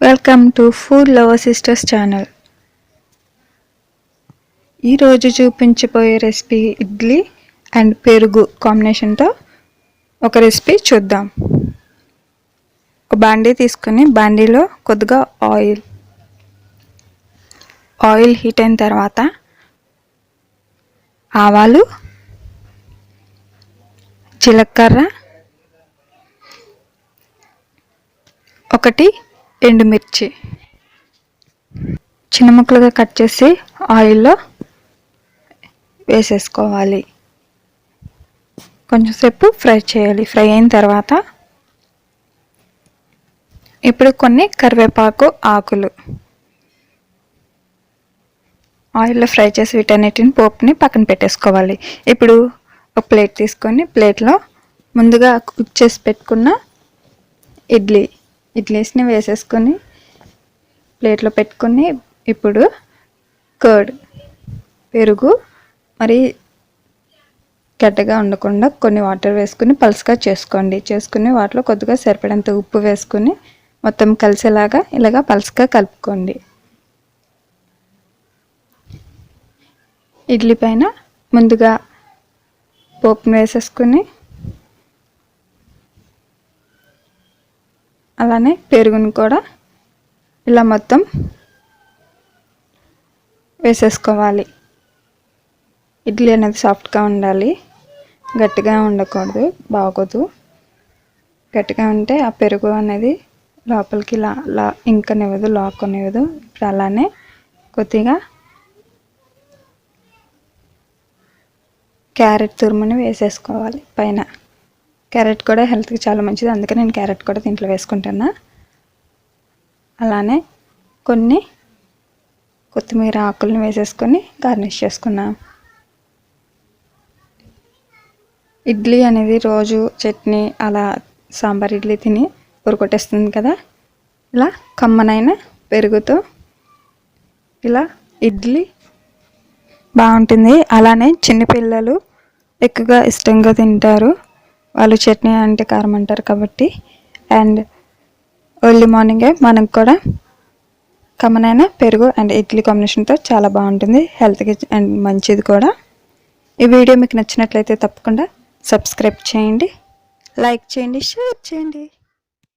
Welcome to food lover sisters channel. ఈరోజు చూపించబోయే recipe idli and పెరుగు కాంబినేషన్తో ఒక రెసిపీ చూద్దాం. ఒక బాండీ తీసుకుని బాండీలో కొద్దిగా ఆయిల్ హీట్ అయిన తర్వాత ఆవాలు, జీలకర్ర, ఒకటి ఎండుమిర్చి చిన్న ముక్కలుగా కట్ చేసి ఆయిల్లో వేసేసుకోవాలి. కొంచెంసేపు ఫ్రై చేయాలి. ఫ్రై అయిన తర్వాత ఇప్పుడు కొన్ని కరివేపాకు ఆకులు ఆయిల్లో ఫ్రై చేసి వీటన్నిటిని పోపుని పక్కన పెట్టేసుకోవాలి. ఇప్పుడు ఒక ప్లేట్ తీసుకొని ప్లేట్లో ముందుగా కుక్ చేసి పెట్టుకున్న ఇడ్లీస్ని వేసేసుకొని ప్లేట్లో పెట్టుకొని ఇప్పుడు పెరుగు మరి గడ్డగా ఉండకుండా కొన్ని వాటర్ వేసుకుని పలుసుగా చేసుకుని వాటిలో కొద్దిగా సరిపడంత ఉప్పు వేసుకుని మొత్తం కలిసేలాగా ఇలాగా పలుసుగా కలుపుకోండి. ఇడ్లీ పైన ముందుగా పోపును వేసేసుకుని అలానే పెరుగును కూడా ఇలా మొత్తం వేసేసుకోవాలి. ఇడ్లీ అనేది సాఫ్ట్గా ఉండాలి, గట్టిగా ఉండకూడదు, బాగోదు. గట్టిగా ఉంటే ఆ పెరుగు అనేది లోపలికి ఇంకనివ్వదు, లాక్కనివ్వదు. ఇప్పుడు అలానే కొద్దిగా క్యారెట్ తురుముని వేసేసుకోవాలి పైన. క్యారెట్ కూడా హెల్త్కి చాలా మంచిది, అందుకని నేను క్యారెట్ కూడా దీంట్లో వేసుకుంటున్నా. అలానే కొన్ని కొత్తిమీర ఆకులను వేసేసుకొని గార్నిష్ చేసుకున్నాం. ఇడ్లీ అనేది రోజు చట్నీ అలా సాంబార్ ఇడ్లీ తిని కొట్టేస్తుంది కదా, ఇలా కమ్మనైన పెరుగుతో ఇలా ఇడ్లీ బాగుంటుంది. అలానే చిన్నపిల్లలు ఎక్కువగా ఇష్టంగా తింటారు. వాళ్ళు చట్నీ అంటే కారం అంటారు కాబట్టి. అండ్ ఎర్లీ మార్నింగే మనకు కూడా కమ్మనైన పెరుగు అండ్ ఇడ్లీ కాంబినేషన్తో చాలా బాగుంటుంది, హెల్త్కి అండ్ మంచిది కూడా. ఈ వీడియో మీకు నచ్చినట్లయితే తప్పకుండా సబ్స్క్రైబ్ చేయండి, లైక్ చేయండి, షేర్ చేయండి.